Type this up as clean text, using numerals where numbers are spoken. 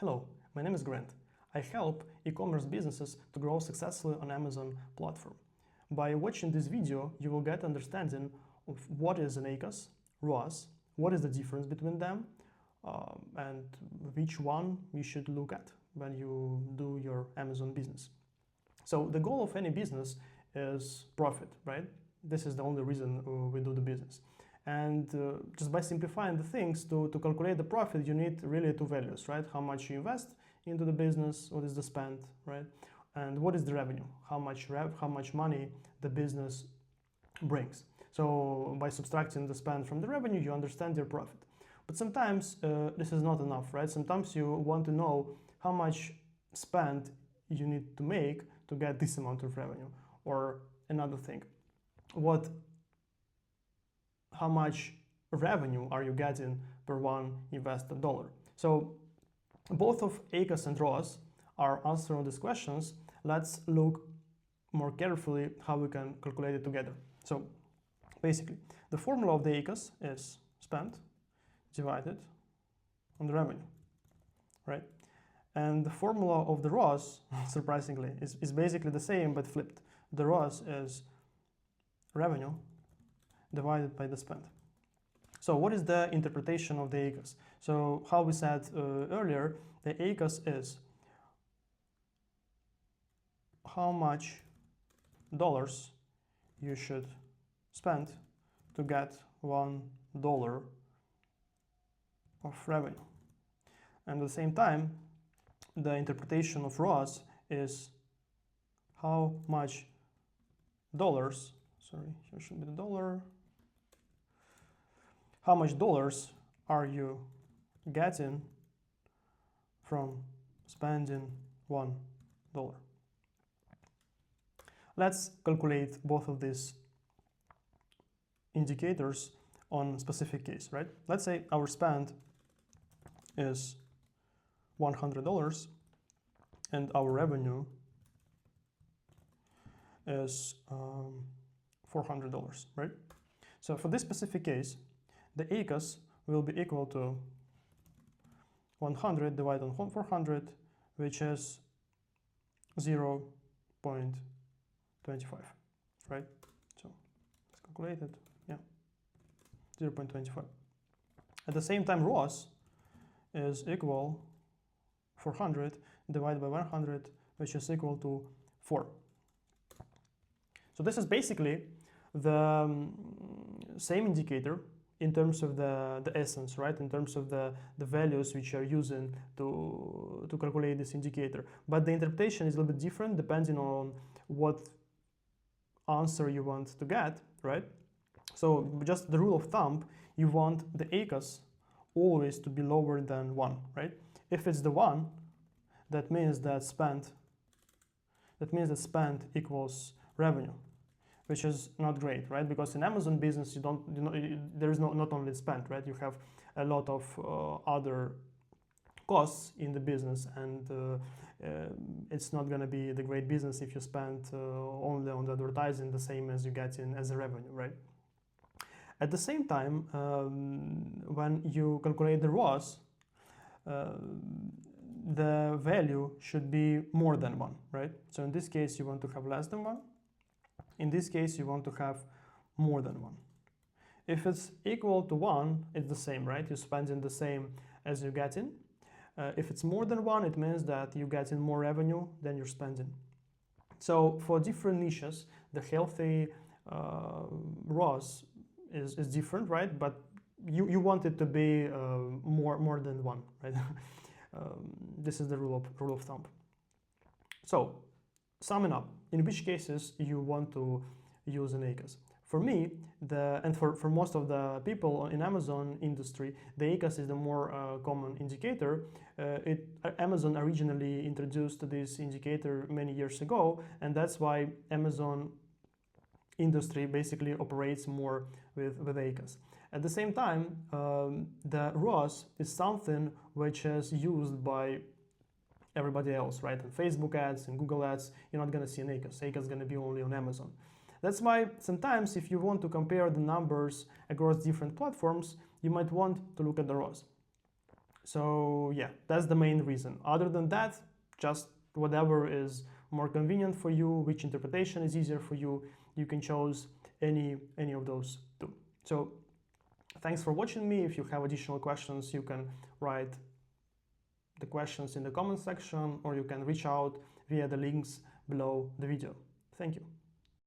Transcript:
Hello, my name is Grant. I help e-commerce businesses to grow successfully on Amazon platform. By watching this video, you will get understanding of what is an ACOS, ROAS, what is the difference between them, and which one you should look at when you do your Amazon business. So the goal of any business is profit, right? This is the only reason we do the business. And just by simplifying the things, to calculate the profit, you need really two values, right? How much you invest into the business, what is the spend, right? And what is the revenue? How much money the business brings. So by subtracting the spend from the revenue, you understand your profit. But sometimes this is not enough, right? Sometimes you want to know how much spend you need to make to get this amount of revenue. Or another thing, how much revenue are you getting per one invested dollar? So both of ACOS and ROAS are answering these questions. Let's look more carefully how we can calculate it together. So basically, the formula of the ACOS is spend divided on the revenue, right? And the formula of the ROAS, surprisingly, is basically the same but flipped. The ROAS is revenue divided by the spend. So what is the interpretation of the ACOS? So how we said earlier, the ACOS is how much dollars you should spend to get $1 of revenue. And at the same time, the interpretation of ROAS is how much dollars, sorry, here should be the dollar, how much dollars are you getting from spending $1? Let's calculate both of these indicators on a specific case, right? Let's say our spend is $100 and our revenue is $400, right? So for this specific case, the ACOS will be equal to 100 divided on 400, which is 0.25, right? So let's calculate it. Yeah, 0.25. At the same time, ROAS is equal 400 divided by 100, which is equal to 4. So this is basically the same indicator in terms of the essence, right? In terms of the values which are using to calculate this indicator. But the interpretation is a little bit different depending on what answer you want to get, right? So just the rule of thumb, you want the ACOS always to be lower than 1, right? If it's the 1, that means that spend equals revenue, which is not great, right? Because in Amazon business, there is not only spend, right? You have a lot of other costs in the business, and it's not going to be the great business if you spend only on the advertising the same as you get in as a revenue, right? At the same time, when you calculate the ROAS, the value should be more than 1, right? So in this case, you want to have less than 1. In this case, you want to have more than 1. If it's equal to 1, it's the same, right? You're spending the same as you get in. If it's more than 1, it means that you get in more revenue than you're spending. So for different niches, the healthy ROAS is different, right? But you want it to be more than 1, right? This is the rule of thumb. So summing up, in which cases you want to use an ACOS? For me, and for most of the people in Amazon industry, the ACOS is the more common indicator. Amazon originally introduced this indicator many years ago, and that's why Amazon industry basically operates more with ACOS. At the same time, the ROAS is something which is used by everybody else, right? And Facebook ads and Google ads, you're not going to see an ACOS. ACOS is going to be only on Amazon. That's why sometimes if you want to compare the numbers across different platforms, you might want to look at the ROAS. So yeah, that's the main reason. Other than that, just whatever is more convenient for you, which interpretation is easier for you, you can choose any of those two. So thanks for watching me. If you have additional questions, you can write the questions in the comment section, or you can reach out via the links below the video. Thank you.